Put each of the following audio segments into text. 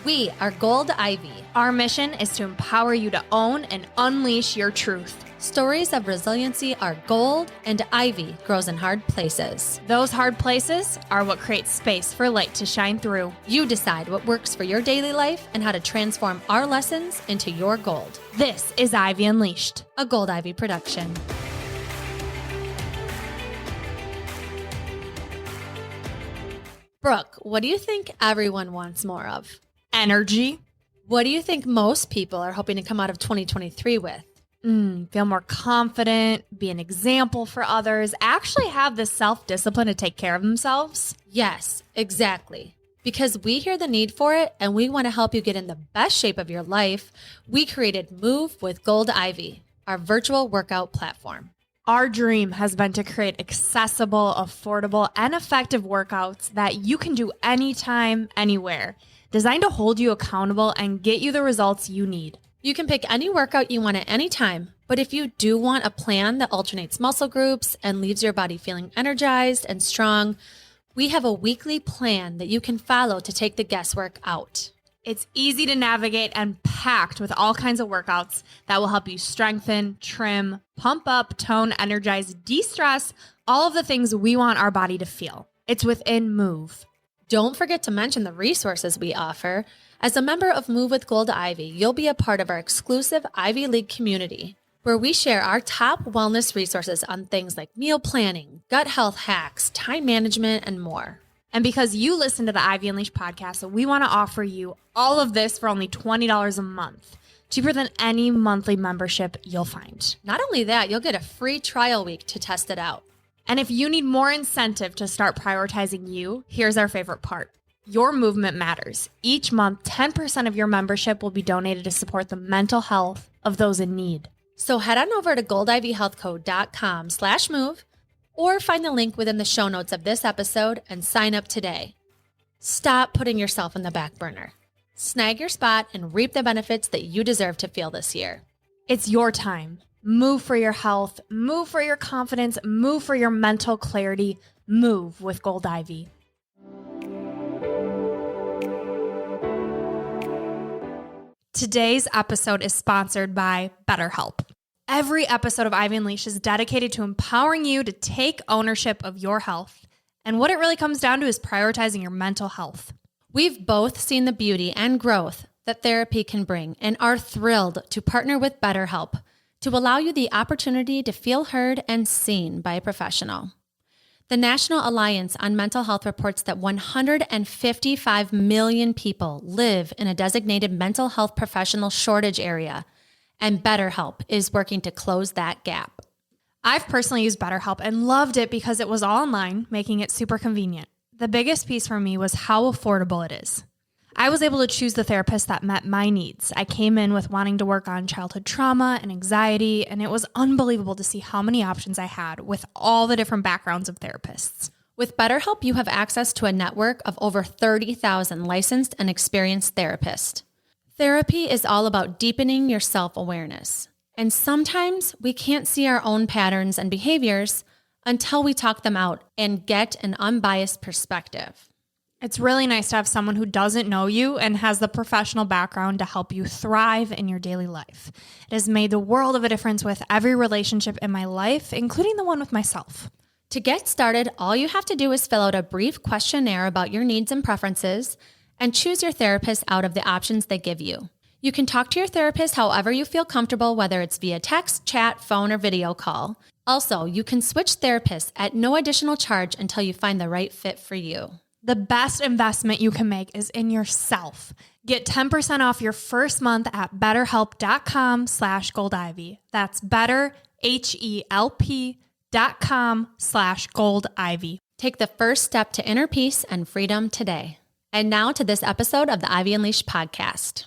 We are GOLDIVY. Our mission is to empower you to own and unleash your truth. Stories of resiliency are gold, and ivy grows in hard places. Those hard places are what create space for light to shine through. You decide what works for your daily life and how to transform our lessons into your gold. This is Ivy Unleashed, a GOLDIVY production. Brooke, what do you think everyone wants more of? Energy. What do you think most people are hoping to come out of 2023 with? Feel more confident, be an example for others, actually have the self-discipline to take care of themselves. Yes, exactly. Because we hear the need for it and we want to help you get in the best shape of your life, we created Move with GOLDIVY, our virtual workout platform. Our dream has been to create accessible, affordable, and effective workouts that you can do anytime, anywhere, designed to hold you accountable and get you the results you need. You can pick any workout you want at any time, but if you do want a plan that alternates muscle groups and leaves your body feeling energized and strong, we have a weekly plan that you can follow to take the guesswork out. It's easy to navigate and packed with all kinds of workouts that will help you strengthen, trim, pump up, tone, energize, de-stress, all of the things we want our body to feel. It's within Move. Don't forget to mention the resources we offer. As a member of Move with GOLDIVY, you'll be a part of our exclusive Ivy League community, where we share our top wellness resources on things like meal planning, gut health hacks, time management, and more. And because you listen to the Ivy Unleashed podcast, we want to offer you all of this for only $20 a month, cheaper than any monthly membership you'll find. Not only that, you'll get a free trial week to test it out. And if you need more incentive to start prioritizing you, here's our favorite part. Your movement matters. Each month, 10% of your membership will be donated to support the mental health of those in need. So head on over to goldivyhealthco.com/move or find the link within the show notes of this episode and sign up today. Stop putting yourself in the back burner. Snag your spot and reap the benefits that you deserve to feel this year. It's your time. Move for your health, move for your confidence, move for your mental clarity, move with GOLDIVY. Today's episode is sponsored by BetterHelp. Every episode of Ivy Unleashed is dedicated to empowering you to take ownership of your health. And what it really comes down to is prioritizing your mental health. We've both seen the beauty and growth that therapy can bring and are thrilled to partner with BetterHelp to allow you the opportunity to feel heard and seen by a professional. The National Alliance on Mental Health reports that 155 million people live in a designated mental health professional shortage area, and BetterHelp is working to close that gap. I've personally used BetterHelp and loved it because it was all online, making it super convenient. The biggest piece for me was how affordable it is. I was able to choose the therapist that met my needs. I came in with wanting to work on childhood trauma and anxiety, and it was unbelievable to see how many options I had with all the different backgrounds of therapists. With BetterHelp, you have access to a network of over 30,000 licensed and experienced therapists. Therapy is all about deepening your self-awareness. And sometimes we can't see our own patterns and behaviors until we talk them out and get an unbiased perspective. It's really nice to have someone who doesn't know you and has the professional background to help you thrive in your daily life. It has made the world of a difference with every relationship in my life, including the one with myself. To get started, all you have to do is fill out a brief questionnaire about your needs and preferences and choose your therapist out of the options they give you. You can talk to your therapist however you feel comfortable, whether it's via text, chat, phone, or video call. Also, you can switch therapists at no additional charge until you find the right fit for you. The best investment you can make is in yourself. Get 10% off your first month at betterhelp.com/goldivy. That's betterhelp.com/goldivy. Take the first step to inner peace and freedom today. And now to this episode of the Ivy Unleashed podcast.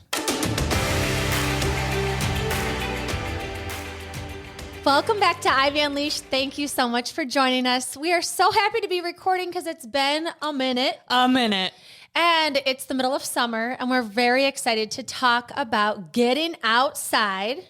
Welcome back to Ivy Unleashed. Thank you so much for joining us. We are so happy to be recording because it's been a minute. And it's the middle of summer, and we're very excited to talk about getting outside.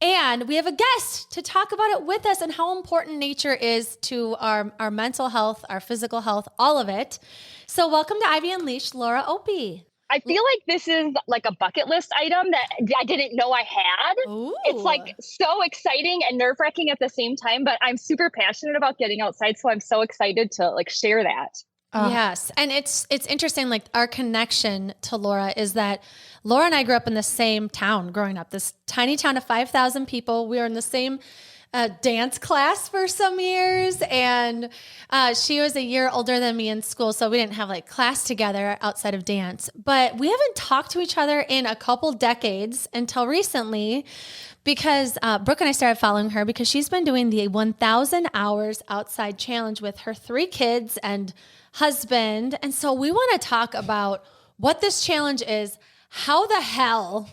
And we have a guest to talk about it with us and how important nature is to our mental health, our physical health, all of it. So welcome to Ivy Unleashed, Laura Opie. I feel like this is like a bucket list item that I didn't know I had. Ooh. It's like so exciting and nerve wracking at the same time, but I'm super passionate about getting outside. So I'm so excited to like share that. Yes. And it's interesting. Like our connection to Laura is that Laura and I grew up in the same town growing up, this tiny town of 5,000 people. We were in the same dance class for some years. And she was a year older than me in school. So we didn't have like class together outside of dance, but we haven't talked to each other in a couple decades until recently because Brooke and I started following her because she's been doing the 1,000 hours outside challenge with her 3 kids and husband. And so we want to talk about what this challenge is, how the hell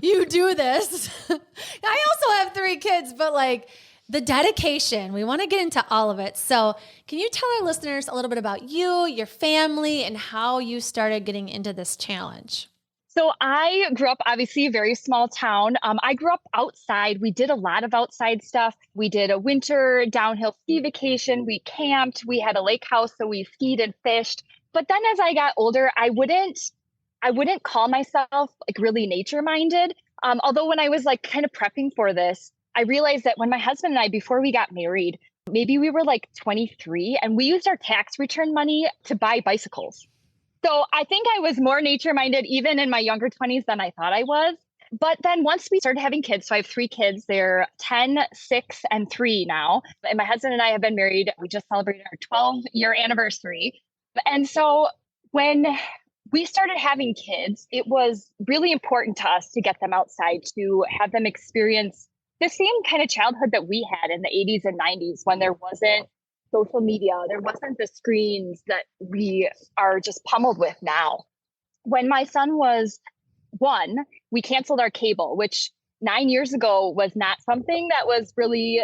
you do this. I also have 3 kids, but like the dedication, we want to get into all of it. So can you tell our listeners a little bit about you, your family, and how you started getting into this challenge? So I grew up, obviously, a very small town. I grew up outside. We did a lot of outside stuff. We did a winter downhill ski vacation. We camped. We had a lake house, so we skied and fished. But then as I got older, I wouldn't call myself like really nature minded. Although when I was like kind of prepping for this, I realized that when my husband and I, before we got married, maybe we were like 23 and we used our tax return money to buy bicycles. So I think I was more nature minded even in my younger 20s than I thought I was. But then once we started having kids, so I have 3 kids, they're 10, 6, and 3 now. And my husband and I have been married. We just celebrated our 12-year anniversary. And so when we started having kids, it was really important to us to get them outside, to have them experience the same kind of childhood that we had in the 80s and 90s when there wasn't social media, there wasn't the screens that we are just pummeled with now. When my son was 1, we canceled our cable, which 9 years ago was not something that was really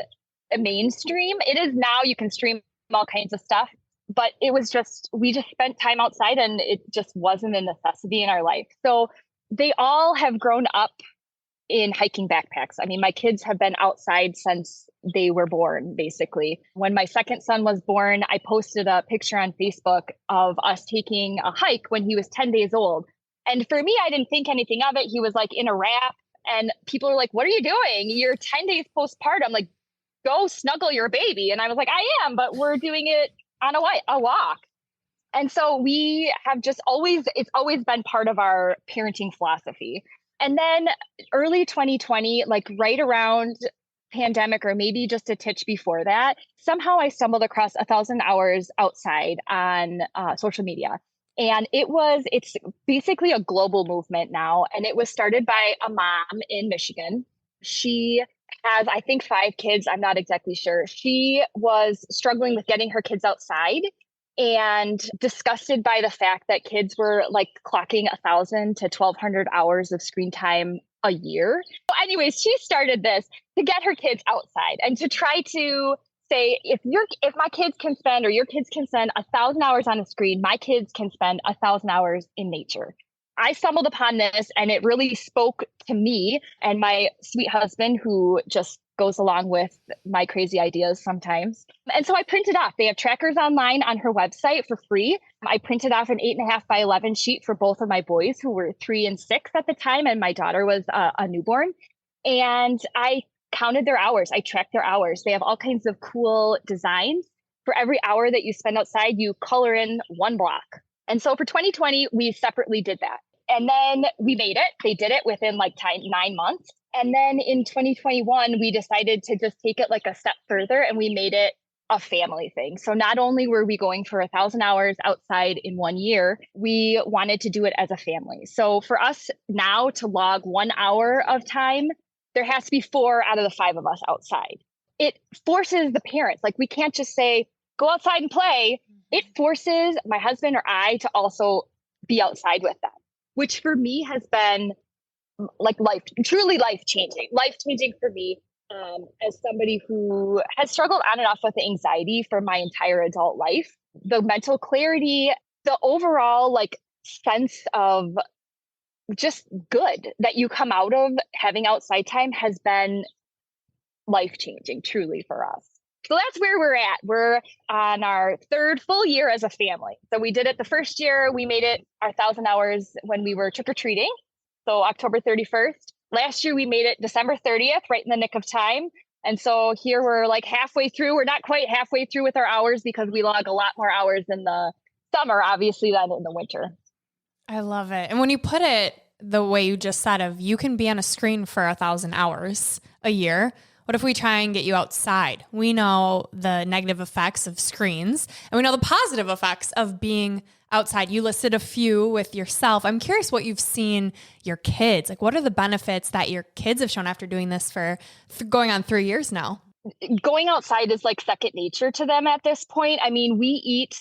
mainstream. It is now. You can stream all kinds of stuff, but it was just, we just spent time outside and it just wasn't a necessity in our life. So they all have grown up in hiking backpacks. I mean, my kids have been outside since they were born, basically. When my second son was born, I posted a picture on Facebook of us taking a hike when he was 10 days old. And for me, I didn't think anything of it. He was like in a wrap and people were like, "What are you doing? You're 10 days postpartum. Like, go snuggle your baby." And I was like, "I am, but we're doing it on a walk." And so we have just it's always been part of our parenting philosophy. And then early 2020, like right around pandemic or maybe just a titch before that, somehow I stumbled across 1,000 hours outside on social media. And it's basically a global movement now. And it was started by a mom in Michigan. She has, I think, 5 kids. I'm not exactly sure. She was struggling with getting her kids outside and disgusted by the fact that kids were like clocking 1,000 to 1,200 hours of screen time a year. So anyways, she started this to get her kids outside and to try to say, if my kids can spend or your kids can spend 1,000 hours on a screen, my kids can spend 1,000 hours in nature. I stumbled upon this and it really spoke to me and my sweet husband, who just goes along with my crazy ideas sometimes. And so I printed off. They have trackers online on her website for free. I printed off an 8.5 by 11 sheet for both of my boys, who were 3 and 6 at the time, and my daughter was a newborn. And I counted their hours. I tracked their hours. They have all kinds of cool designs. For every hour that you spend outside, you color in 1 block. And so for 2020, we separately did that. And then we made it. They did it within like 9 months. And then in 2021, we decided to just take it like a step further and we made it a family thing. So not only were we going for 1,000 hours outside in 1 year, we wanted to do it as a family. So for us now to log 1 hour of time, there has to be 4 out of the 5 of us outside. It forces the parents, like we can't just say, go outside and play. It forces my husband or I to also be outside with them, which for me has been like truly life changing for me, as somebody who has struggled on and off with anxiety for my entire adult life. The mental clarity, the overall like sense of just good that you come out of having outside time has been life changing truly for us. So that's where we're at. We're on our third full year as a family. So we did it the first year. We made it our 1,000 hours when we were trick-or-treating. So October 31st. Last year, we made it December 30th, right in the nick of time. And so here we're like halfway through. We're not quite halfway through with our hours because we log a lot more hours in the summer, obviously, than in the winter. I love it. And when you put it the way you just said of you can be on a screen for 1,000 hours a year, what if we try and get you outside? We know the negative effects of screens and we know the positive effects of being outside. You listed a few with yourself. I'm curious what you've seen your kids. Like, what are the benefits that your kids have shown after doing this for going on 3 years now? Going outside is like second nature to them at this point. I mean, we eat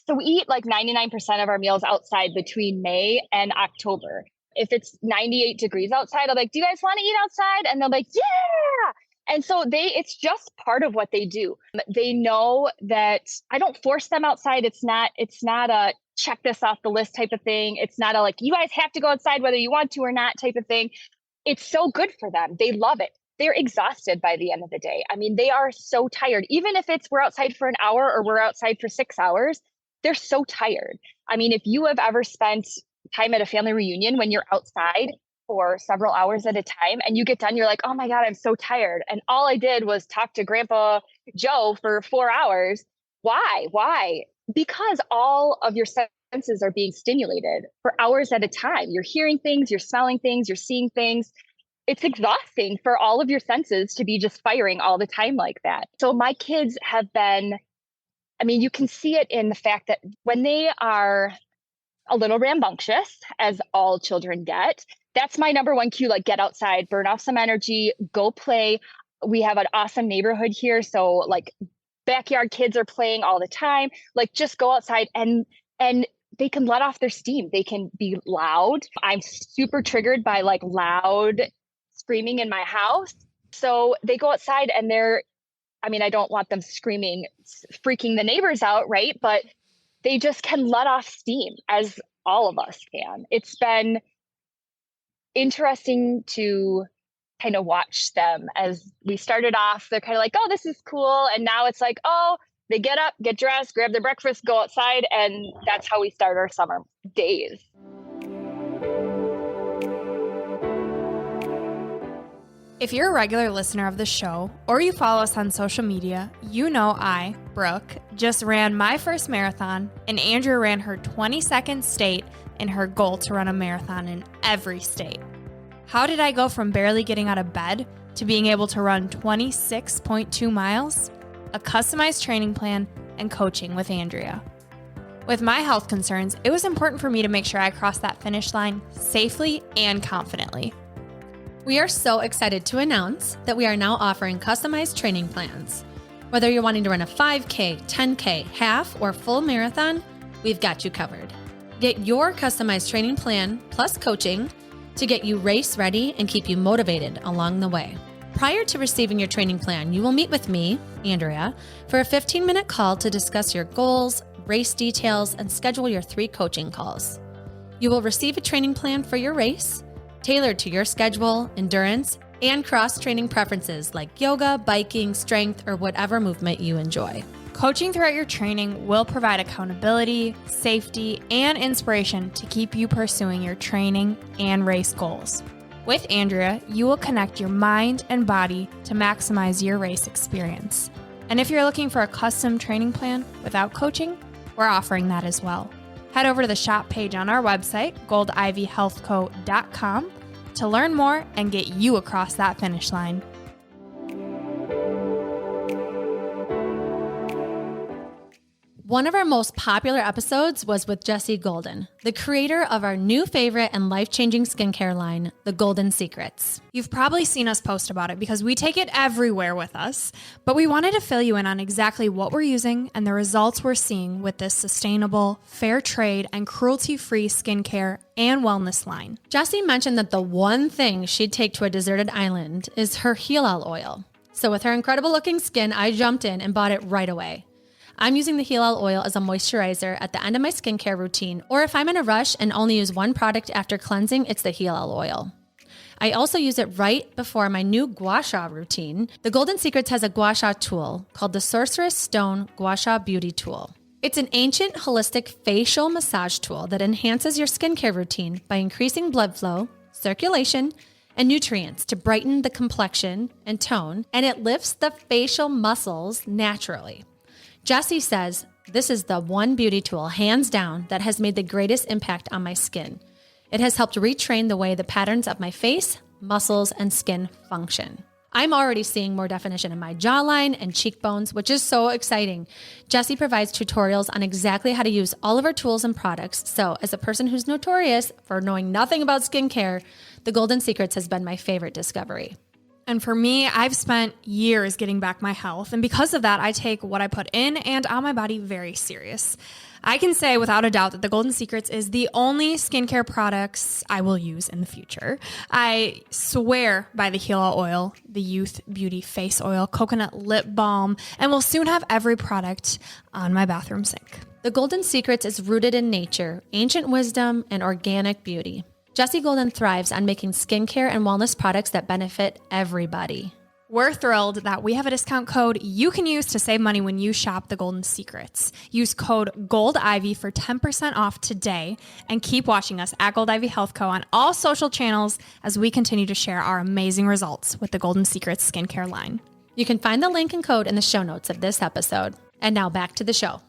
like 99% of our meals outside between May and October. If it's 98 degrees outside, I'm like, do you guys want to eat outside? And they're like, yeah. And so it's just part of what they do. They know that I don't force them outside. It's not a check this off the list type of thing. It's not a like, you guys have to go outside whether you want to or not type of thing. It's so good for them. They love it. They're exhausted by the end of the day. I mean, they are so tired. Even if we're outside for an hour or we're outside for 6 hours, they're so tired. I mean, if you have ever spent time at a family reunion when you're outside for several hours at a time and you get done, you're like, oh my God, I'm so tired. And all I did was talk to Grandpa Joe for 4 hours. Why? Because all of your senses are being stimulated for hours at a time. You're hearing things, you're smelling things, you're seeing things. It's exhausting for all of your senses to be just firing all the time like that. So my kids have been, I mean, you can see it in the fact that when they are a little rambunctious, as all children get, that's my number one cue, like get outside, burn off some energy, go play. We have an awesome neighborhood here. So like backyard kids are playing all the time, like just go outside and they can let off their steam. They can be loud. I'm super triggered by like loud screaming in my house. So they go outside and I don't want them screaming, freaking the neighbors out, right? But they just can let off steam as all of us can. It's been interesting to kind of watch them as we started off. They're kind of like, oh, this is cool. And now it's like, oh, they get up, get dressed, grab their breakfast, go outside. And that's how we start our summer days. If you're a regular listener of the show or you follow us on social media, you know I, Brooke, just ran my first marathon and Andrea ran her 22nd state in her goal to run a marathon in every state. How did I go from barely getting out of bed to being able to run 26.2 miles? A customized training plan and coaching with Andrea. With my health concerns, it was important for me to make sure I crossed that finish line safely and confidently. We are so excited to announce that we are now offering customized training plans. Whether you're wanting to run a 5K, 10K, half, or full marathon, we've got you covered. Get your customized training plan plus coaching to get you race ready and keep you motivated along the way. Prior to receiving your training plan, you will meet with me, Andrea, for a 15-minute call to discuss your goals, race details, and schedule your 3 coaching calls. You will receive a training plan for your race, tailored to your schedule, endurance, and cross-training preferences like yoga, biking, strength, or whatever movement you enjoy. Coaching throughout your training will provide accountability, safety, and inspiration to keep you pursuing your training and race goals. With Andrea, you will connect your mind and body to maximize your race experience. And if you're looking for a custom training plan without coaching, we're offering that as well. Head over to the shop page on our website, goldivyhealthco.com, to learn more and get you across that finish line. One of our most popular episodes was with Jessie Golden, the creator of our new favorite and life-changing skincare line, The Golden Secrets. You've probably seen us post about it because we take it everywhere with us, but we wanted to fill you in on exactly what we're using and the results we're seeing with this sustainable, fair trade, and cruelty-free skincare and wellness line. Jessie mentioned that the one thing she'd take to a deserted island is her heel oil. So with her incredible looking skin, I jumped in and bought it right away. I'm using the heel oil as a moisturizer at the end of my skincare routine, or if I'm in a rush and only use one product after cleansing, it's the heel oil. I also use it right before my new gua sha routine. The Golden Secrets has a gua sha tool called the Sorceress Stone Gua Sha Beauty Tool. It's an ancient holistic facial massage tool that enhances your skincare routine by increasing blood flow, circulation, and nutrients to brighten the complexion and tone, and it lifts the facial muscles naturally. Jessie says, this is the one beauty tool, hands down, that has made the greatest impact on my skin. It has helped retrain the way the patterns of my face, muscles, and skin function. I'm already seeing more definition in my jawline and cheekbones, which is so exciting. Jessie provides tutorials on exactly how to use all of her tools and products. So as a person who's notorious for knowing nothing about skincare, the Golden Secrets has been my favorite discovery. And for me, I've spent years getting back my health. And because of that, I take what I put in and on my body very serious. I can say without a doubt that the Golden Secrets is the only skincare products I will use in the future. I swear by the Gila oil, the Youth Beauty Face Oil, coconut lip balm, and will soon have every product on my bathroom sink. The Golden Secrets is rooted in nature, ancient wisdom, and organic beauty. Jessie Golden thrives on making skincare and wellness products that benefit everybody. We're thrilled that we have a discount code you can use to save money when you shop the Golden Secrets. Use code GOLDIVY for 10% off today and keep watching us at Gold Ivy Health Co. on all social channels as we continue to share our amazing results with the Golden Secrets skincare line. You can find the link and code in the show notes of this episode. And now back to the show.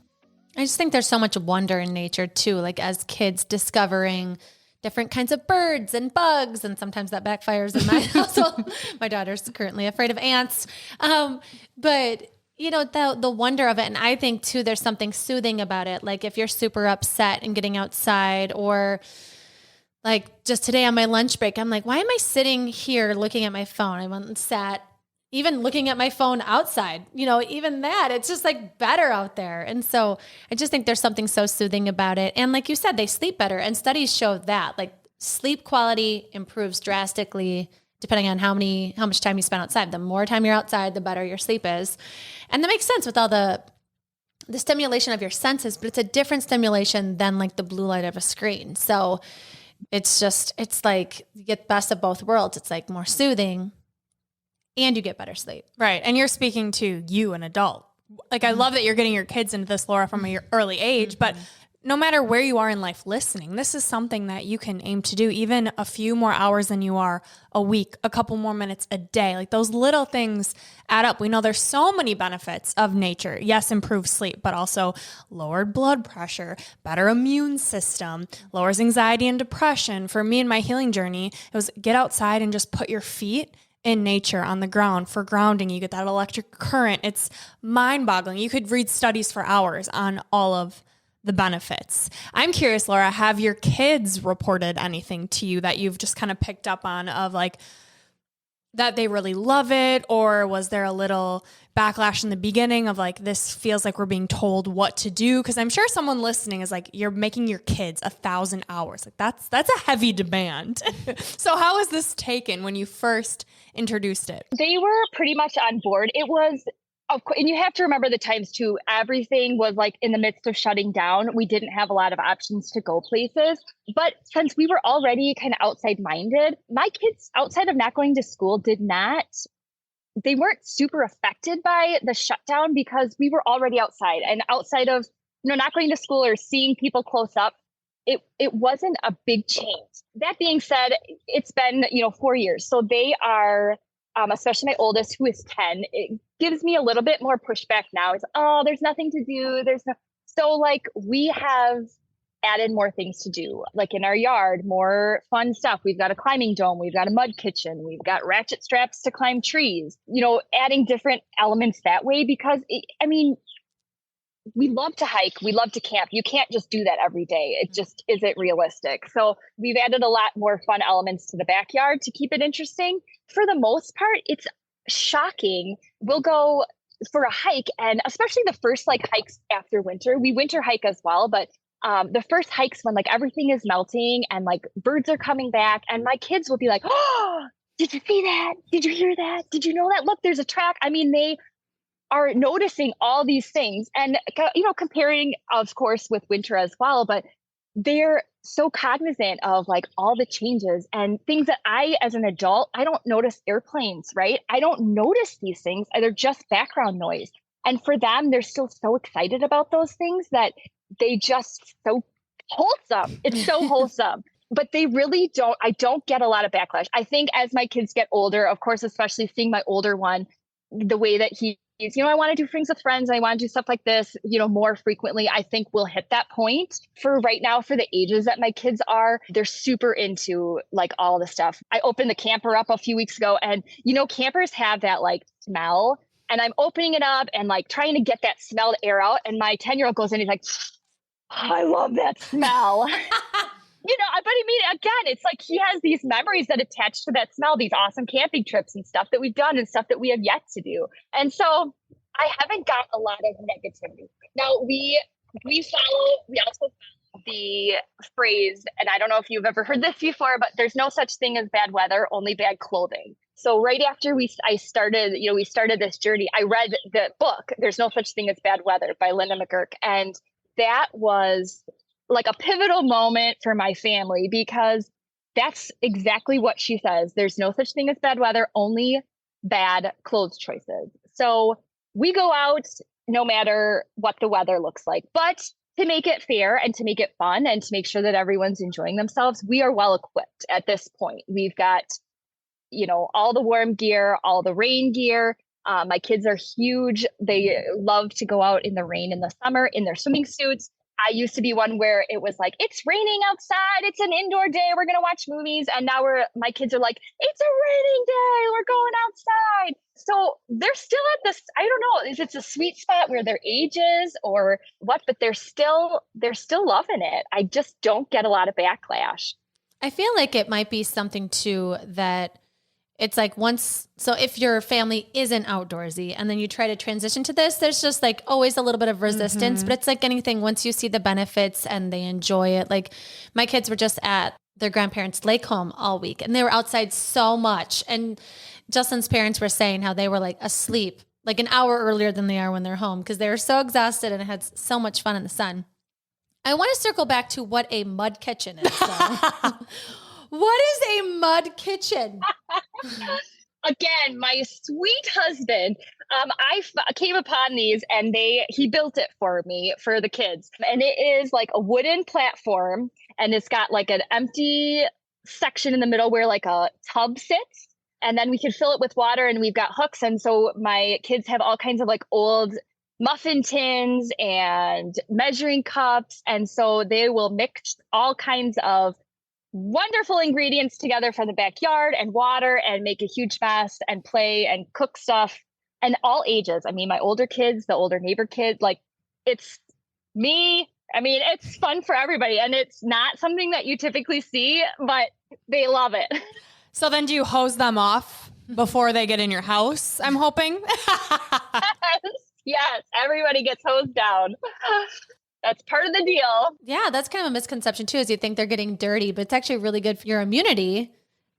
I just think there's so much wonder in nature too, like as kids discovering different kinds of birds and bugs, and sometimes that backfires in my household. My daughter's currently afraid of ants. But you know, the wonder of it. And I think too, there's something soothing about it. Like if you're super upset and getting outside, or like just today on my lunch break, I'm like, why am I sitting here looking at my phone? I went and sat, even looking at my phone outside, you know, even that, it's just like better out there. And so I just think there's something so soothing about it. And like you said, they sleep better. And studies show that like sleep quality improves drastically depending on how much time you spend outside. The more time you're outside, the better your sleep is. And that makes sense with all the stimulation of your senses, but it's a different stimulation than like the blue light of a screen. So it's like you get the best of both worlds. It's like more soothing, and you get better sleep. Right. And you're speaking to you, an adult. Like, I love that you're getting your kids into this, Laura, from your early age, but no matter where you are in life listening, this is something that you can aim to do even a few more hours than you are a week, a couple more minutes a day. Like those little things add up. We know there's so many benefits of nature. Yes, improved sleep, but also lowered blood pressure, better immune system, lowers anxiety and depression. For me in my healing journey, it was get outside and just put your feet in nature on the ground for grounding. You get that electric current. It's mind-boggling. You could read studies for hours on all of the benefits. I'm curious, Laura, have your kids reported anything to you that you've just kind of picked up on of like that they really love it? Or was there a little backlash in the beginning of like, this feels like we're being told what to do? Because I'm sure someone listening is like, you're making your kids 1,000 hours. Like that's a heavy demand. So how was this taken when you first introduced it? They were pretty much on board. It was, of course, and you have to remember the times too, everything was like in the midst of shutting down. We didn't have a lot of options to go places. But since we were already kind of outside minded, my kids outside of not going to school they weren't super affected by the shutdown because we were already outside, and outside of, not going to school or seeing people close up, it wasn't a big change. That being said, it's been, 4 years. So they are, especially my oldest, who is 10, it gives me a little bit more pushback now. It's, there's nothing to do. So like we have added more things to do, like in our yard, more fun stuff. We've got a climbing dome. We've got a mud kitchen. We've got ratchet straps to climb trees, adding different elements that way, because we love to hike. We love to camp. You can't just do that every day. It just isn't realistic. So we've added a lot more fun elements to the backyard to keep it interesting. For the most part, it's shocking. We'll go for a hike, and especially the first hikes after winter, we winter hike as well, but the first hikes when everything is melting and birds are coming back, and my kids will be like, "Oh, did you see that? Did you hear that? Did you know that? Look, there's a track." They are noticing all these things, and comparing, of course, with winter as well. But they're so cognizant of like all the changes and things that I, as an adult, I don't notice airplanes, right? I don't notice these things. They're just background noise. And for them, they're still so excited about those things that they just so wholesome. It's so wholesome. But they really don't, I don't get a lot of backlash. I think as my kids get older, of course, especially seeing my older one, the way that he's, I want to do things with friends. And I want to do stuff like this, more frequently. I think we'll hit that point. For right now, for the ages that my kids are, they're super into like all the stuff. I opened the camper up a few weeks ago and, campers have that like smell, and I'm opening it up and like trying to get that smelled air out. And my 10-year-old goes in, he's like, I love that smell. But I mean, again, it's like he has these memories that attach to that smell, these awesome camping trips and stuff that we've done and stuff that we have yet to do. And so I haven't got a lot of negativity. Now we also follow the phrase, and I don't know if you've ever heard this before, but there's no such thing as bad weather, only bad clothing. So right after we started this journey, I read the book, There's No Such Thing as Bad Weather by Linda McGurk. And that was like a pivotal moment for my family, because that's exactly what she says. There's no such thing as bad weather, only bad clothes choices. So we go out no matter what the weather looks like. But to make it fair and to make it fun and to make sure that everyone's enjoying themselves, we are well equipped at this point. We've got, all the warm gear, all the rain gear. My kids are huge. They love to go out in the rain in the summer in their swimming suits. I used to be one where it was like, it's raining outside. It's an indoor day. We're going to watch movies. And now my kids are like, it's a raining day. We're going outside. So they're still at this, I don't know if it's a sweet spot where their age is or what, but they're still loving it. I just don't get a lot of backlash. I feel like it might be something too that it's like so if your family isn't outdoorsy and then you try to transition to this, there's just like always a little bit of resistance, but it's like anything, once you see the benefits and they enjoy it. Like my kids were just at their grandparents' lake home all week and they were outside so much. And Justin's parents were saying how they were like asleep like an hour earlier than they are when they're home because they were so exhausted and had so much fun in the sun. I want to circle back to what a mud kitchen is. So. What is a mud kitchen? Again, my sweet husband, I came upon these and he built it for me, for the kids. And it is like a wooden platform and it's got like an empty section in the middle where like a tub sits. And then we can fill it with water and we've got hooks. And so my kids have all kinds of like old muffin tins and measuring cups. And so they will mix all kinds of wonderful ingredients together from the backyard and water and make a huge mess and play and cook stuff, and all ages. I mean, my older kids, the older neighbor kids, like it's me. I mean, it's fun for everybody and it's not something that you typically see, but they love it. So then do you hose them off before they get in your house? I'm hoping. Yes, everybody gets hosed down. That's part of the deal. Yeah, that's kind of a misconception too, is you think they're getting dirty, but it's actually really good for your immunity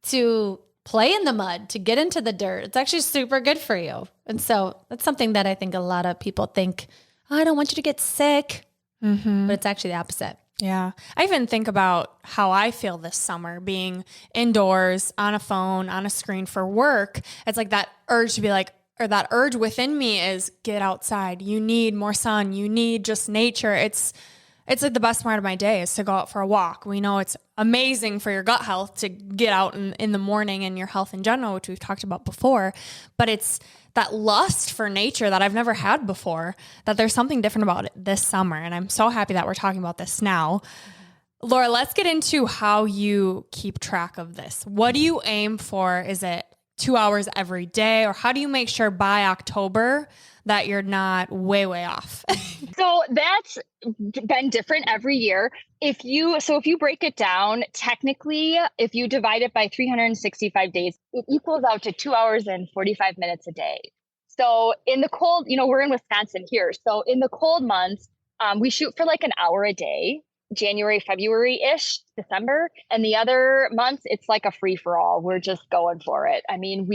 to play in the mud, to get into the dirt. It's actually super good for you. And so that's something that I think a lot of people think, oh, I don't want you to get sick. Mm-hmm. But it's actually the opposite. Yeah. I even think about how I feel this summer being indoors on a phone, on a screen for work. It's like that urge to be like, or that urge within me is get outside. You need more sun. You need just nature. It's like the best part of my day is to go out for a walk. We know it's amazing for your gut health to get out in the morning and your health in general, which we've talked about before. But it's that lust for nature that I've never had before, that there's something different about it this summer. And I'm so happy that we're talking about this now. Laura, let's get into how you keep track of this. What do you aim for? Is it 2 hours every day? Or how do you make sure by October that you're not way off? So that's been different every year. If you break it down, technically, if you divide it by 365 days, it equals out to 2 hours and 45 minutes a day. So in the cold, we're in Wisconsin here. So in the cold months, we shoot for like an hour a day. January, February-ish, December. And the other months, it's like a free for all. We're just going for it. I mean,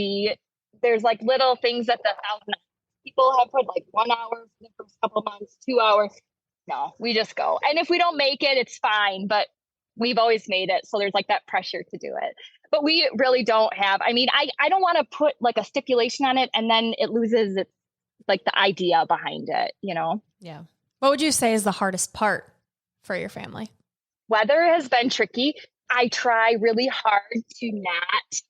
there's like little things that the people have put like 1 hour for the first couple months, 2 hours. No, we just go. And if we don't make it, it's fine. But we've always made it. So there's like that pressure to do it. But we really don't have, I mean, I don't want to put like a stipulation on it and then it loses its like the idea behind it, you know? Yeah. What would you say is the hardest part for your family? Weather has been tricky. I try really hard to not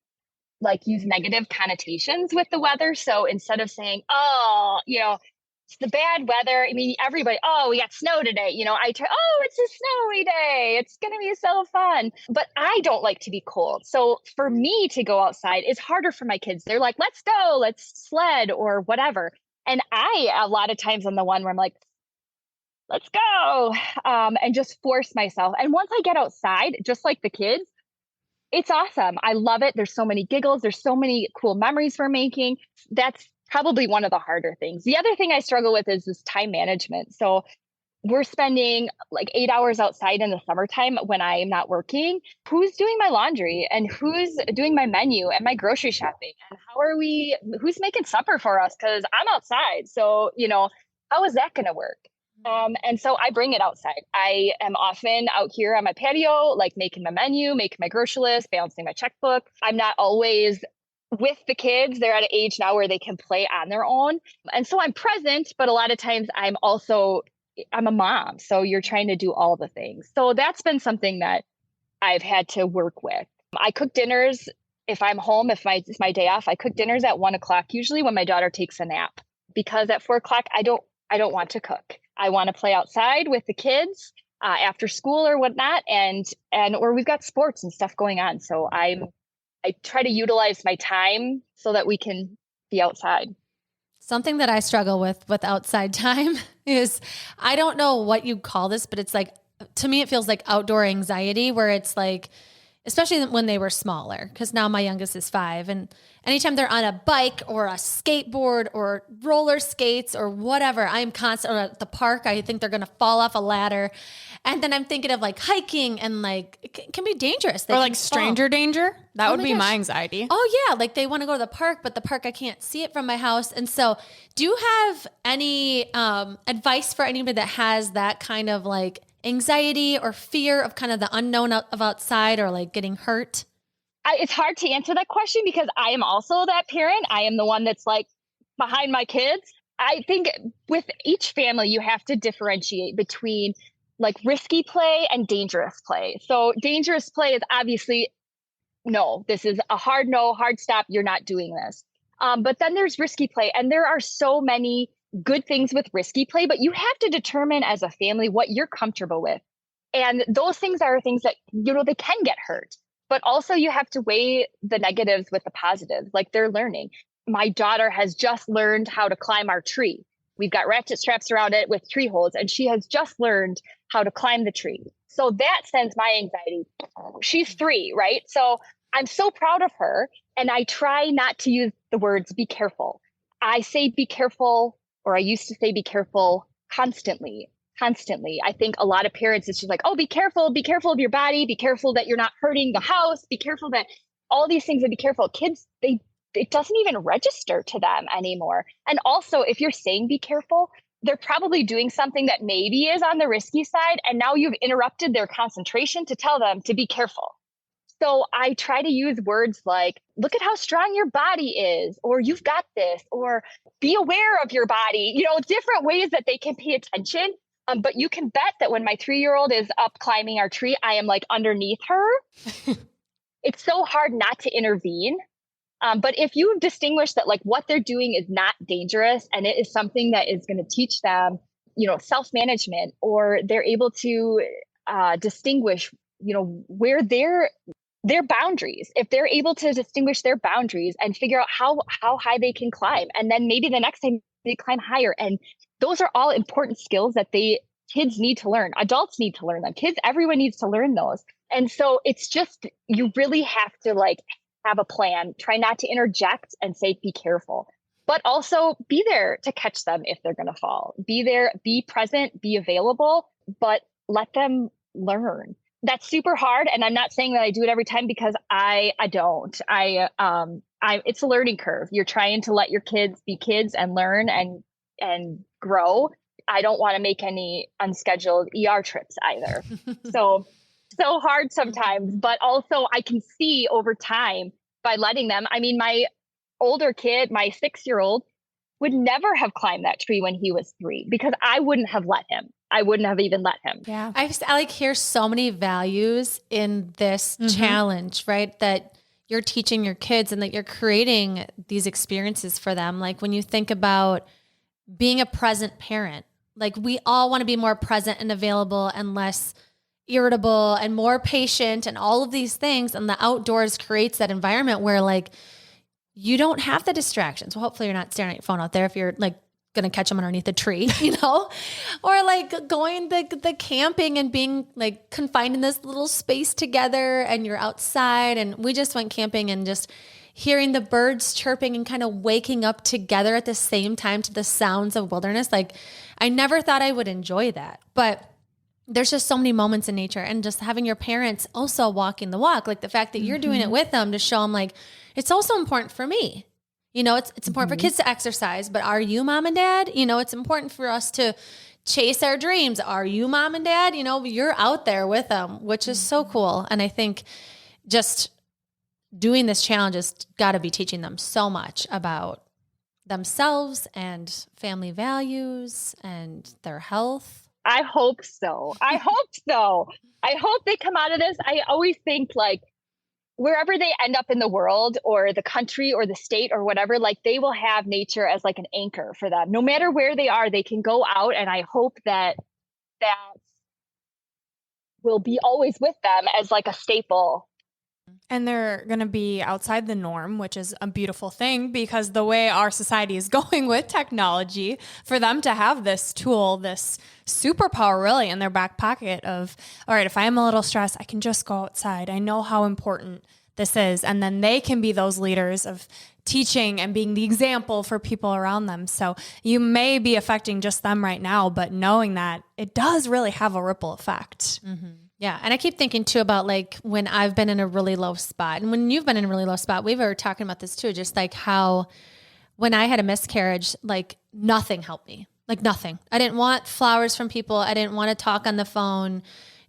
like use negative connotations with the weather. So instead of saying, oh, you know, it's the bad weather. I mean, everybody, oh, we got snow today. You know, I try, oh, it's a snowy day. It's going to be so fun. But I don't like to be cold. So for me to go outside is harder for my kids. They're like, let's go, let's sled or whatever. And I, a lot of times, I'm the one where I'm like, let's go, and just force myself. And once I get outside, just like the kids, it's awesome. I love it. There's so many giggles. There's so many cool memories we're making. That's probably one of the harder things. The other thing I struggle with is this time management. So we're spending like 8 hours outside in the summertime when I'm not working. Who's doing my laundry and who's doing my menu and my grocery shopping? And who's making supper for us? Because I'm outside. So, you know, how is that going to work? And so I bring it outside. I am often out here on my patio, like making my menu, making my grocery list, balancing my checkbook. I'm not always with the kids. They're at an age now where they can play on their own. And so I'm present, but a lot of times I'm a mom. So you're trying to do all the things. So that's been something that I've had to work with. I cook dinners if I'm home, if it's my day off. I cook dinners at 1 o'clock, usually when my daughter takes a nap, because at 4 o'clock, I don't want to cook. I want to play outside with the kids after school or whatnot, or we've got sports and stuff going on. So I try to utilize my time so that we can be outside. Something that I struggle with outside time is, I don't know what you call this, but it's like, to me, it feels like outdoor anxiety, where it's like, especially when they were smaller, because now my youngest is 5. And anytime they're on a bike or a skateboard or roller skates or whatever, I'm constantly at the park. I think they're going to fall off a ladder. And then I'm thinking of like hiking, and like, it can be dangerous. They Or can like stranger fall. danger? That would my be gosh. my anxiety. Oh yeah. Like they want to go to the park, but the park, I can't see it from my house. And so do you have any advice for anybody that has that kind of like anxiety or fear of kind of the unknown of outside, or like getting hurt? It's hard to answer that question because I am also that parent. I am the one that's like behind my kids. I think with each family, you have to differentiate between like risky play and dangerous play. So dangerous play is obviously, no, this is a hard no, hard stop. You're not doing this. But then there's risky play, and there are so many good things with risky play, but you have to determine as a family what you're comfortable with. And those things are things that, you know, they can get hurt, but also you have to weigh the negatives with the positives, like they're learning. My daughter has just learned how to climb our tree. We've got ratchet straps around it with tree holes, and she has just learned how to climb the tree. So that sends my anxiety. She's 3, right? So I'm so proud of her. And I try not to use the words be careful. I say be careful, or I used to say be careful constantly. I think a lot of parents, it's just like, oh, be careful of your body, be careful that you're not hurting the house, be careful that all these things, and be careful. Kids, it doesn't even register to them anymore. And also, if you're saying be careful, they're probably doing something that maybe is on the risky side. And now you've interrupted their concentration to tell them to be careful. So I try to use words like, look at how strong your body is, or you've got this, or be aware of your body, you know, different ways that they can pay attention. But you can bet that when my 3-year-old is up climbing our tree, I am like underneath her. It's so hard not to intervene. But if you distinguish that like what they're doing is not dangerous, and it is something that is going to teach them, you know, self-management, or they're able to distinguish, you know, where their boundaries, if they're able to distinguish their boundaries and figure out how high they can climb, and then maybe the next time they climb higher. And those are all important skills that kids need to learn. Adults need to learn them. Kids, everyone needs to learn those. And so it's just, you really have to like have a plan. Try not to interject and say, be careful, but also be there to catch them if they're going to fall. Be there, be present, be available, but let them learn. That's super hard. And I'm not saying that I do it every time, because I don't. It's a learning curve. You're trying to let your kids be kids and learn and grow. I don't want to make any unscheduled ER trips either. So hard sometimes, but also I can see over time by letting them. I mean, my older kid, my 6-year-old, would never have climbed that tree when he was 3 because I wouldn't have let him. I wouldn't have even let him. Yeah. I like hear so many values in this challenge, right? That you're teaching your kids and that you're creating these experiences for them. Like when you think about being a present parent, like we all want to be more present and available and less irritable and more patient and all of these things. And the outdoors creates that environment where like you don't have the distractions. Well, hopefully you're not staring at your phone out there if you're like going to catch them underneath a tree, or like going the camping and being like confined in this little space together and you're outside. And we just went camping and just hearing the birds chirping and kind of waking up together at the same time to the sounds of wilderness. Like I never thought I would enjoy that, but there's just so many moments in nature, and just having your parents also walking the walk, like the fact that you're doing it with them to show them like, it's also important for me. It's important for kids to exercise, but are you mom and dad? It's important for us to chase our dreams. Are you mom and dad? You're out there with them, which is so cool. And I think just doing this challenge has got to be teaching them so much about themselves and family values and their health. I hope so. I hope they come out of this. I always think like wherever they end up in the world or the country or the state or whatever, like they will have nature as like an anchor for them. No matter where they are, they can go out. And I hope that will be always with them as like a staple. And they're going to be outside the norm, which is a beautiful thing because the way our society is going with technology, for them to have this tool, this superpower really in their back pocket of, all right, if I am a little stressed, I can just go outside. I know how important this is. And then they can be those leaders of teaching and being the example for people around them. So you may be affecting just them right now, but knowing that it does really have a ripple effect. Mm-hmm. Yeah. And I keep thinking too about like when I've been in a really low spot and when you've been in a really low spot, we were talking about this too, just like how when I had a miscarriage, like nothing helped me, like nothing. I didn't want flowers from people. I didn't want to talk on the phone.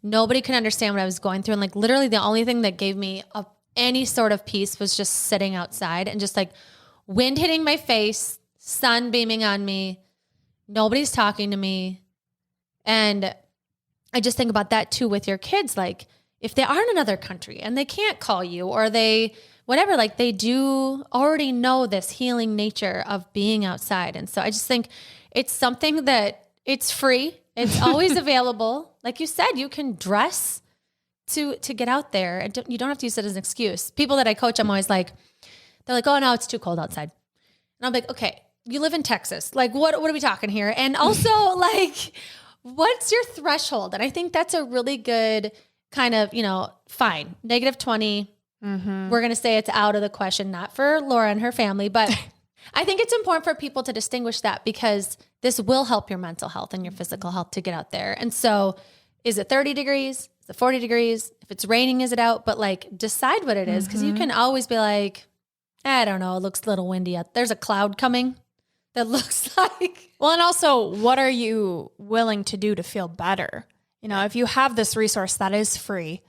Nobody could understand what I was going through. And like literally the only thing that gave me any sort of peace was just sitting outside and just like wind hitting my face, sun beaming on me. Nobody's talking to me. And I just think about that too with your kids. Like if they are in another country and they can't call you or they, whatever, like they do already know this healing nature of being outside. And so I just think it's something that it's free. It's always available. Like you said, you can dress to get out there and you don't have to use it as an excuse. People that I coach, I'm always like, they're like, oh no, it's too cold outside. And I'm like, okay, you live in Texas. Like what are we talking here? And also like, what's your threshold? And I think that's a really good kind of, fine, -20. Mm-hmm. We're going to say it's out of the question, not for Laura and her family, but I think it's important for people to distinguish that because this will help your mental health and your physical health to get out there. And so is it 30 degrees? Is it 40 degrees? If it's raining, is it out? But like decide what it is because you can always be like, I don't know, it looks a little windy out. There's a cloud coming. That looks like. Well, and also, what are you willing to do to feel better? If you have this resource that is free,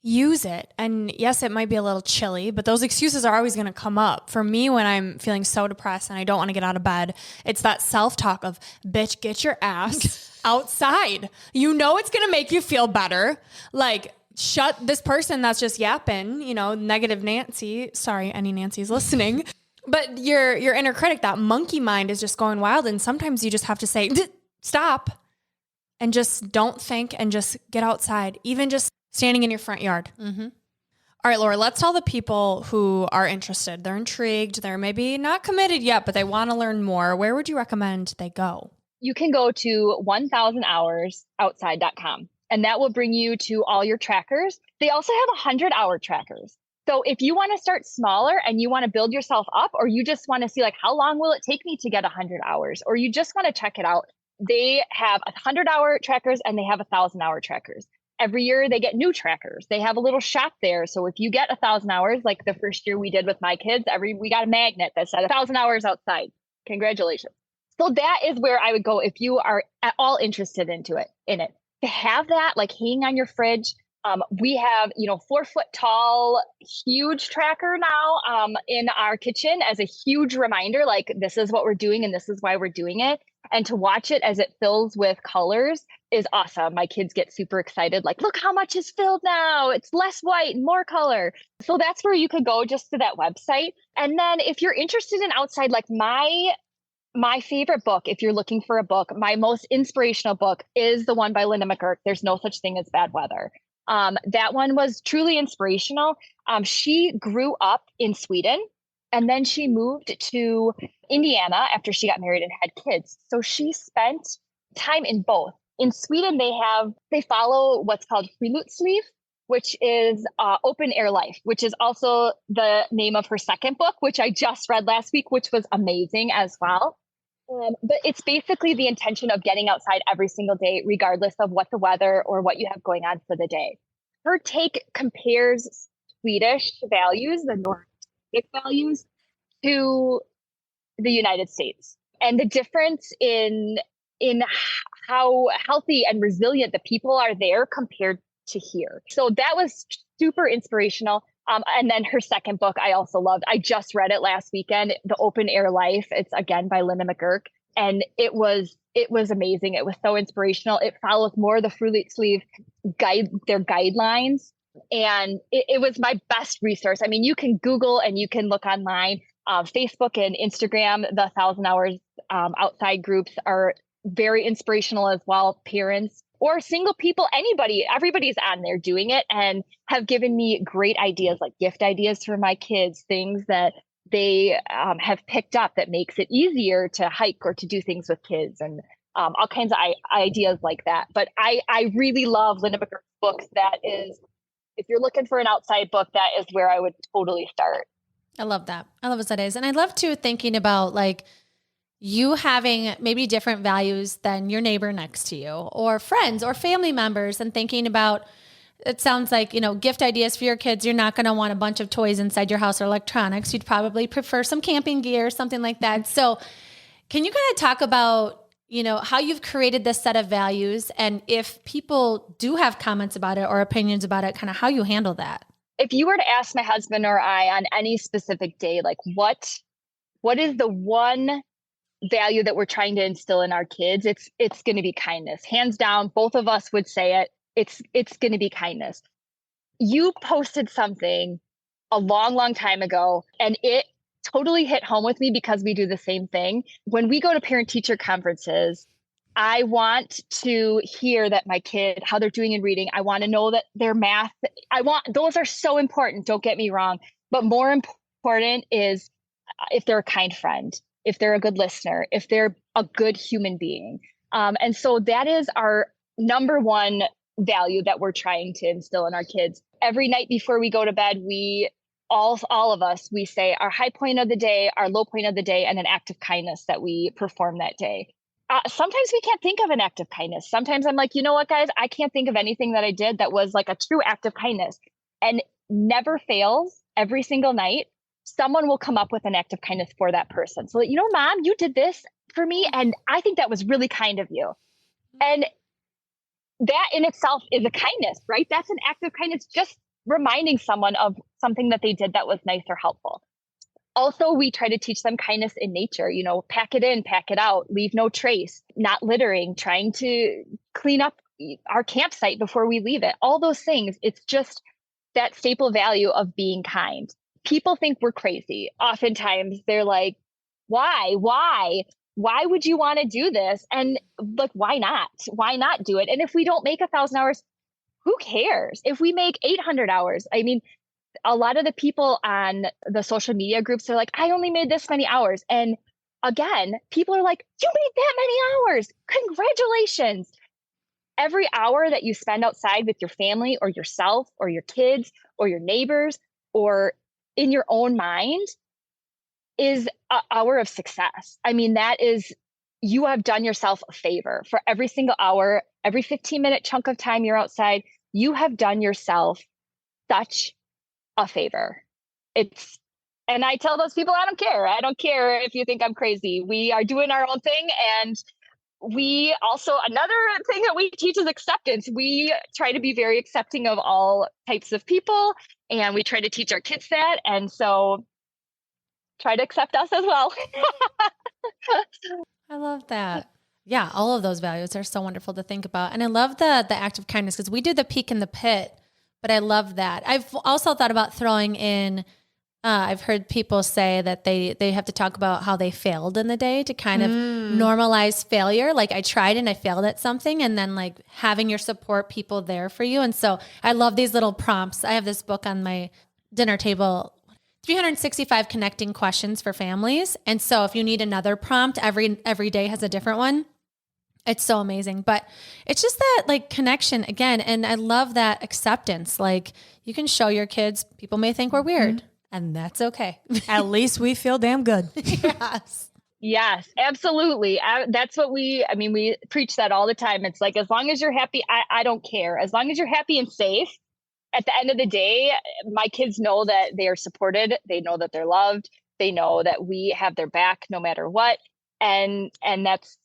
use it. And yes, it might be a little chilly, but those excuses are always going to come up. For me, when I'm feeling so depressed and I don't want to get out of bed, it's that self-talk of, bitch, get your ass outside. It's going to make you feel better. Like, shut this person that's just yapping, negative Nancy. Sorry, any Nancy's listening. But your inner critic, that monkey mind is just going wild. And sometimes you just have to say, stop and just don't think and just get outside, even just standing in your front yard. Mm-hmm. All right, Laura, let's tell the people who are interested. They're intrigued. They're maybe not committed yet, but they want to learn more. Where would you recommend they go? You can go to 1000hoursoutside.com and that will bring you to all your trackers. They also have 100-hour trackers. So if you want to start smaller and you want to build yourself up, or you just want to see like, how long will it take me to get 100 hours? Or you just want to check it out. They have 100-hour trackers and they have 1,000-hour trackers. Every year they get new trackers. They have a little shop there. So if you get 1,000 hours, like the first year we did with my kids, we got a magnet that said 1,000 hours outside. Congratulations. So that is where I would go if you are at all interested in it. To have that like hanging on your fridge. We have, 4 foot tall, huge tracker now in our kitchen as a huge reminder, like this is what we're doing and this is why we're doing it. And to watch it as it fills with colors is awesome. My kids get super excited, like, look how much is filled now. It's less white and more color. So that's where you could go, just to that website. And then if you're interested in outside, like my favorite book, if you're looking for a book, my most inspirational book is the one by Linda McGurk, There's No Such Thing as Bad Weather. That one was truly inspirational. She grew up in Sweden and then she moved to Indiana after she got married and had kids. So she spent time in both. In Sweden, they follow what's called friluftsliv, which is open air life, which is also the name of her second book, which I just read last week, which was amazing as well. But it's basically the intention of getting outside every single day, regardless of what the weather or what you have going on for the day. Her take compares Swedish values, the Nordic values, to the United States, and the difference in how healthy and resilient the people are there compared to here. So that was super inspirational. And then her second book, I also loved. I just read it last weekend, The Open Air Life. It's again by Linda McGurk. And it was amazing. It was so inspirational. It follows more of the friluftsliv their guidelines. And it was my best resource. I mean, you can Google and you can look online. Facebook and Instagram, the 1,000 Hours Outside groups are very inspirational as well. Parents or single people, everybody's on there doing it and have given me great ideas, like gift ideas for my kids, things that they have picked up that makes it easier to hike or to do things with kids, and all kinds of ideas like that. But I really love Linda McGurk's books. That is, if you're looking for an outside book, that is where I would totally start. I love that. I love what that is. And I love too thinking about like you having maybe different values than your neighbor next to you or friends or family members, and thinking about, it sounds like, gift ideas for your kids. You're not going to want a bunch of toys inside your house or electronics. You'd probably prefer some camping gear, something like that. So can you kind of talk about, how you've created this set of values, and if people do have comments about it or opinions about it, kind of how you handle that? If you were to ask my husband or I on any specific day, like what is the one value that we're trying to instill in our kids, it's going to be kindness. Hands down, both of us would say it. It's going to be kindness. You posted something a long, long time ago, and it totally hit home with me because we do the same thing. When we go to parent-teacher conferences, I want to hear that my kid, how they're doing in reading. I want to know that their math, those are so important. Don't get me wrong. But more important is if they're a kind friend, if they're a good listener, if they're a good human being. And so that is our number one value that we're trying to instill in our kids. Every night before we go to bed, all of us, we say our high point of the day, our low point of the day, and an act of kindness that we perform that day. Sometimes we can't think of an act of kindness. Sometimes I'm like, you know what, guys, I can't think of anything that I did that was like a true act of kindness. And never fails, every single night, someone will come up with an act of kindness for that person. So, Mom, you did this for me, and I think that was really kind of you. And that in itself is a kindness, right? That's an act of kindness, just reminding someone of something that they did that was nice or helpful. Also, we try to teach them kindness in nature, pack it in, pack it out, leave no trace, not littering, trying to clean up our campsite before we leave it. All those things. It's just that staple value of being kind. People think we're crazy. Oftentimes they're like, why would you want to do this? And like, why not do it? And if we don't make 1,000 hours, who cares? If we make 800 hours, I mean, a lot of the people on the social media groups are like, I only made this many hours. And again, people are like, you made that many hours. Congratulations. Every hour that you spend outside with your family or yourself or your kids or your neighbors or in your own mind is an hour of success. I mean, you have done yourself a favor. For every single hour, every 15-minute chunk of time you're outside, you have done yourself such a favor. It's And I tell those people, I don't care. I don't care if you think I'm crazy. We are doing our own thing. And we also, another thing that we teach is acceptance. We try to be very accepting of all types of people, and we try to teach our kids that. And so try to accept us as well. I love that. Yeah, all of those values are so wonderful to think about. And I love the act of kindness, because we do the peek in the pit, but I love that. I've also thought about throwing in, I've heard people say that they have to talk about how they failed in the day to kind of normalize failure. Like, I tried and I failed at something, and then like having your support people there for you. And so I love these little prompts. I have this book on my dinner table, 365 connecting questions for families. And so if you need another prompt, every day has a different one. It's so amazing. But it's just that like connection again. And I love that acceptance. Like, you can show your kids, people may think we're weird, and that's okay. At least we feel damn good. Yes. Yes, absolutely. That's what we preach that all the time. It's like, as long as you're happy, I don't care. As long as you're happy and safe, at the end of the day, my kids know that they are supported. They know that they're loved. They know that we have their back no matter what. And that's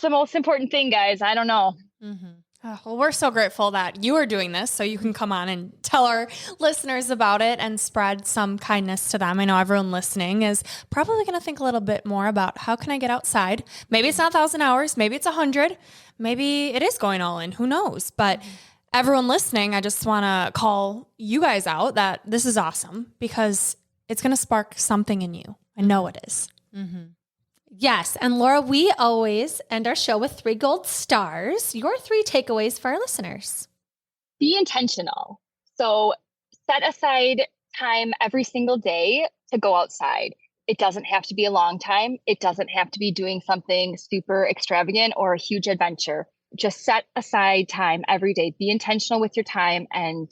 the most important thing, guys. I don't know. Mm-hmm. Oh, well, we're so grateful that you are doing this, so you can come on and tell our listeners about it and spread some kindness to them. I know everyone listening is probably going to think a little bit more about, how can I get outside? Maybe it's not 1,000 hours. Maybe it's 100. Maybe it is going all in. Who knows? But everyone listening, I just want to call you guys out that this is awesome, because it's going to spark something in you. I know it is. Mm-hmm. Yes. And Laura, we always end our show with 3 gold stars. Your 3 takeaways for our listeners. Be intentional. So set aside time every single day to go outside. It doesn't have to be a long time. It doesn't have to be doing something super extravagant or a huge adventure. Just set aside time every day. Be intentional with your time and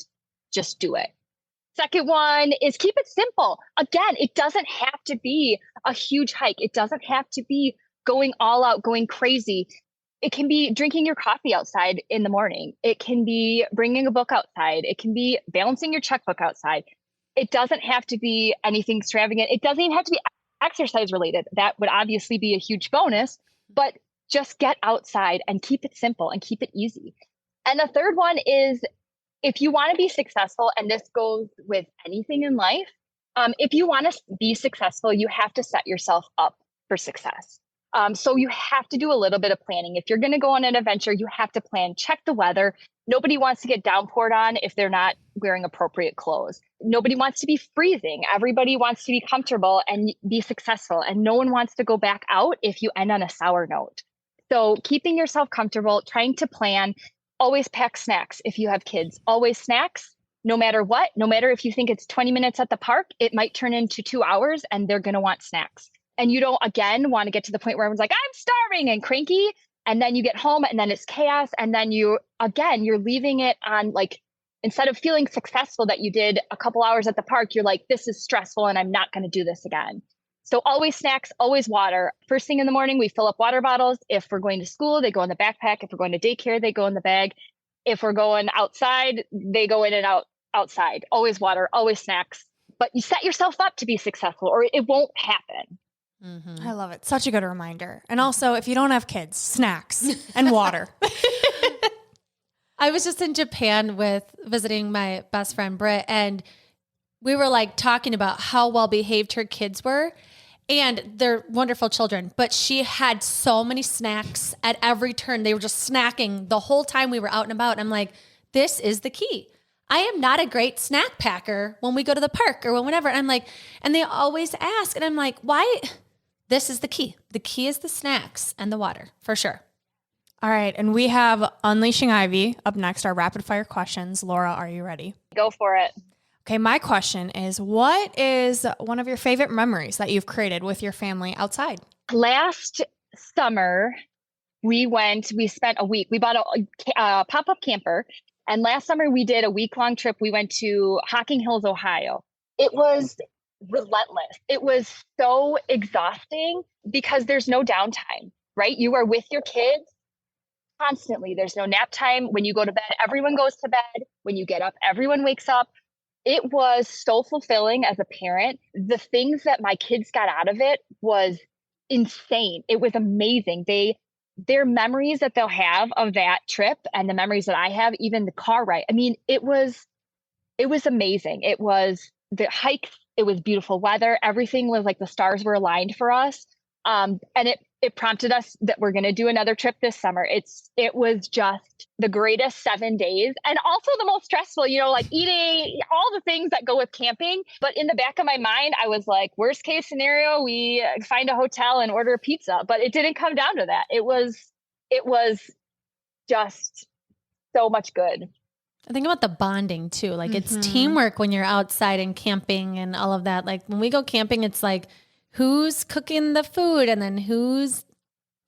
just do it. Second one is keep it simple. Again, it doesn't have to be a huge hike. It doesn't have to be going all out, going crazy. It can be drinking your coffee outside in the morning. It can be bringing a book outside. It can be balancing your checkbook outside. It doesn't have to be anything extravagant. It doesn't even have to be exercise related. That would obviously be a huge bonus, but just get outside and keep it simple and keep it easy. And the third one is, if you want to be successful, and this goes with anything in life, if you want to be successful, you have to set yourself up for success. So you have to do a little bit of planning. If you're going to go on an adventure, you have to plan, check the weather. Nobody wants to get downpoured on if they're not wearing appropriate clothes. Nobody wants to be freezing. Everybody wants to be comfortable and be successful. And no one wants to go back out if you end on a sour note. So keeping yourself comfortable, trying to plan. Always pack snacks. If you have kids, always snacks, no matter what. No matter if you think it's 20 minutes at the park, it might turn into 2 hours and they're going to want snacks. And you don't, again, want to get to the point where everyone's like, I'm starving and cranky. And then you get home and then it's chaos. And then you're leaving it on, like, instead of feeling successful that you did a couple hours at the park, you're like, this is stressful and I'm not going to do this again. So always snacks, always water. First thing in the morning, we fill up water bottles. If we're going to school, they go in the backpack. If we're going to daycare, they go in the bag. If we're going outside, they go in and out outside. Always water, always snacks. But you set yourself up to be successful or it won't happen. Mm-hmm. I love it. Such a good reminder. And also, if you don't have kids, snacks and water. I was just in Japan visiting my best friend, Britt, and we were like talking about how well behaved her kids were. And they're wonderful children, but she had so many snacks at every turn. They were just snacking the whole time we were out and about. And I'm like, this is the key. I am not a great snack packer when we go to the park or whenever. And I'm like, and they always ask, and I'm like, why? This is the key. The key is the snacks and the water, for sure. All right. And we have Unleashing Ivy up next, our rapid fire questions. Laura, are you ready? Go for it. Okay, my question is, what is one of your favorite memories that you've created with your family outside? Last summer, we spent a week. We bought a pop-up camper. And last summer, we did a week-long trip. We went to Hocking Hills, Ohio. It was relentless. It was so exhausting because there's no downtime, right? You are with your kids constantly. There's no nap time. When you go to bed, everyone goes to bed. When you get up, everyone wakes up. it was so fulfilling as a parent. The things that my kids got out of it was insane. It was amazing. Their memories that they'll have of that trip and the memories that I have, even the car ride. I mean, it was amazing. It was the hike. It was beautiful weather. Everything was like the stars were aligned for us. And it prompted us that we're going to do another trip this summer. It was just the greatest 7 days, and also the most stressful, like eating all the things that go with camping. But in the back of my mind, I was like, worst case scenario, we find a hotel and order a pizza. But it didn't come down to that. It was just so much good. I think about the bonding too. Like it's teamwork when you're outside and camping and all of that. Like when we go camping, it's like, who's cooking the food, and then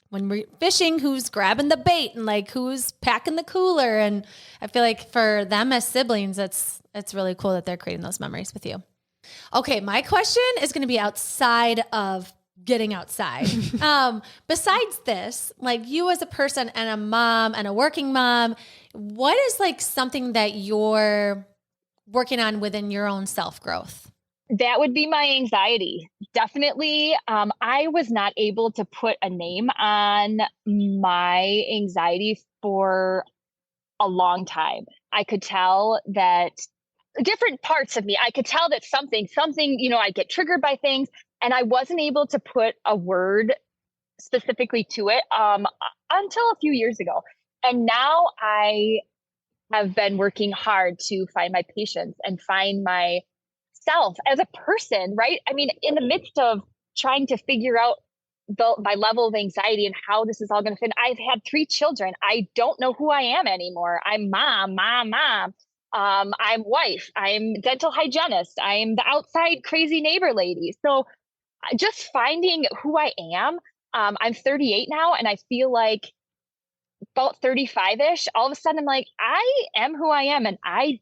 when we're fishing, who's grabbing the bait, and like who's packing the cooler. And I feel like for them as siblings, it's really cool that they're creating those memories with you. Okay, my question is going to be outside of getting outside. Besides this, like you as a person and a mom and a working mom, what is like something that you're working on within your own self-growth? That would be my anxiety. Definitely. I was not able to put a name on my anxiety for a long time. I could tell that different parts of me, I could tell that something, I get triggered by things, and I wasn't able to put a word specifically to it until a few years ago. And now I have been working hard to find my patience and find my self as a person, right? I mean, in the midst of trying to figure out my level of anxiety and how this is all going to fit. I've had 3 children. I don't know who I am anymore. I'm mom. I'm wife. I'm dental hygienist. I'm the outside crazy neighbor lady. So just finding who I am. I'm 38 now, and I feel like about 35-ish, all of a sudden I'm like, I am who I am, and I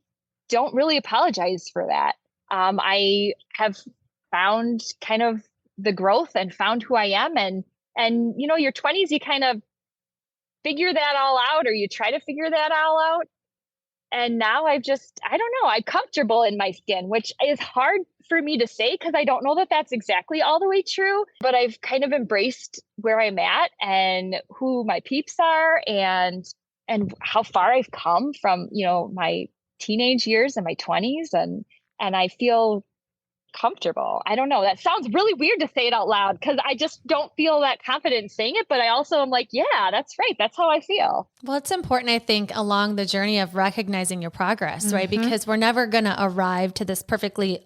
don't really apologize for that. I have found kind of the growth and found who I am. And your 20s, you kind of figure that all out, or you try to figure that all out. And now I don't know, I'm comfortable in my skin, which is hard for me to say because I don't know that that's exactly all the way true. But I've kind of embraced where I'm at and who my peeps are and how far I've come from, my teenage years and my 20s. And I feel comfortable. I don't know. That sounds really weird to say it out loud because I just don't feel that confident saying it. But I also am like, yeah, that's right. That's how I feel. Well, it's important, I think, along the journey of recognizing your progress, right? Because we're never going to arrive to this perfectly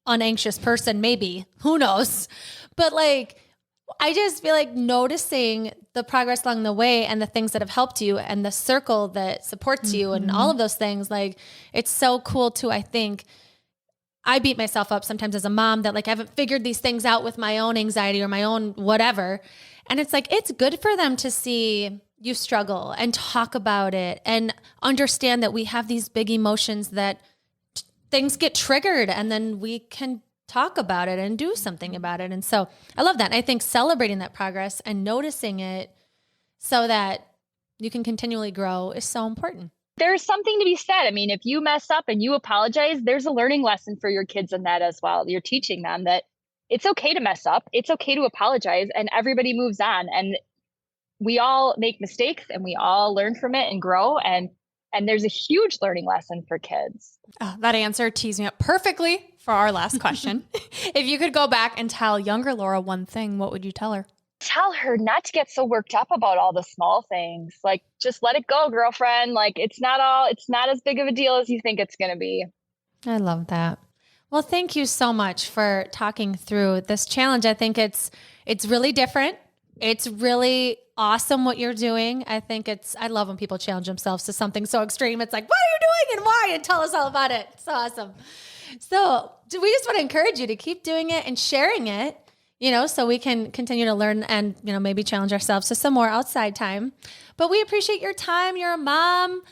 unanxious person, maybe. Who knows? But like, I just feel like noticing the progress along the way and the things that have helped you and the circle that supports you and all of those things, like, it's so cool too, I think. I beat myself up sometimes as a mom that like I haven't figured these things out with my own anxiety or my own whatever. And it's like, it's good for them to see you struggle and talk about it and understand that we have these big emotions that things get triggered and then we can talk about it and do something about it. And so I love that. And I think celebrating that progress and noticing it so that you can continually grow is so important. There's something to be said. I mean, if you mess up and you apologize, there's a learning lesson for your kids in that as well. You're teaching them that it's okay to mess up. It's okay to apologize, and everybody moves on. And we all make mistakes and we all learn from it and grow. And there's a huge learning lesson for kids. Oh, that answer teased me up perfectly for our last question. If you could go back and tell younger Laura one thing, what would you tell her? Tell her not to get so worked up about all the small things. Like, just let it go, girlfriend. Like, it's not as big of a deal as you think it's going to be. I love that. Well, thank you so much for talking through this challenge. I think it's really different. It's really awesome what you're doing. I love when people challenge themselves to something so extreme. It's like, what are you doing and why? And tell us all about it. It's so awesome. So we just want to encourage you to keep doing it and sharing it, so we can continue to learn and, maybe challenge ourselves to some more outside time. But we appreciate your time. You're a mom.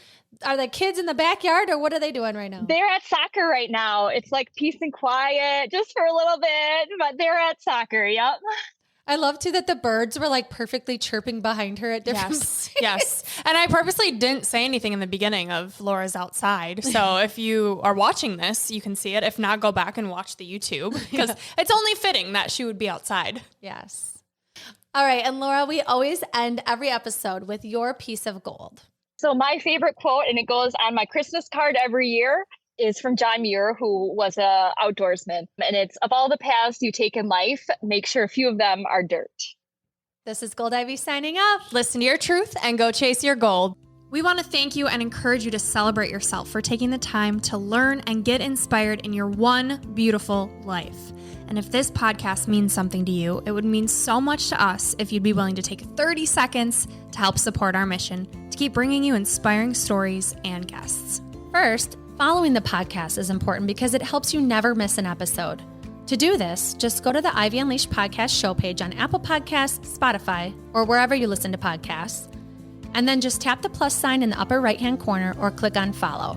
Are the kids in the backyard or what are they doing right now? They're at soccer right now. It's like peace and quiet just for a little bit, but they're at soccer. Yep. I love too that the birds were like perfectly chirping behind her at different points. Yes. And I purposely didn't say anything in the beginning of Laura's outside. So if you are watching this, you can see it. If not, go back and watch the YouTube because it's only fitting that she would be outside. Yes. All right. And Laura, we always end every episode with your piece of gold. So my favorite quote, and it goes on my Christmas card every year, is from John Muir, who was a outdoorsman. And it's, of all the paths you take in life, make sure a few of them are dirt. This is GOLDIVY signing off. Listen to your truth and go chase your gold. We want to thank you and encourage you to celebrate yourself for taking the time to learn and get inspired in your one beautiful life. And if this podcast means something to you, it would mean so much to us if you'd be willing to take 30 seconds to help support our mission to keep bringing you inspiring stories and guests. First, following the podcast is important because it helps you never miss an episode. To do this, just go to the Ivy Unleashed podcast show page on Apple Podcasts, Spotify, or wherever you listen to podcasts, and then just tap the plus sign in the upper right-hand corner or click on follow.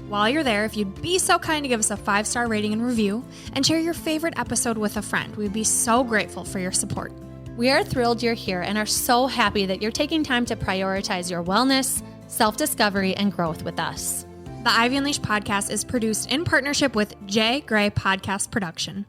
While you're there, if you'd be so kind to give us a 5-star rating and review and share your favorite episode with a friend, we'd be so grateful for your support. We are thrilled you're here and are so happy that you're taking time to prioritize your wellness, self-discovery, and growth with us. The Ivy Unleashed podcast is produced in partnership with J. Gray Podcast Production.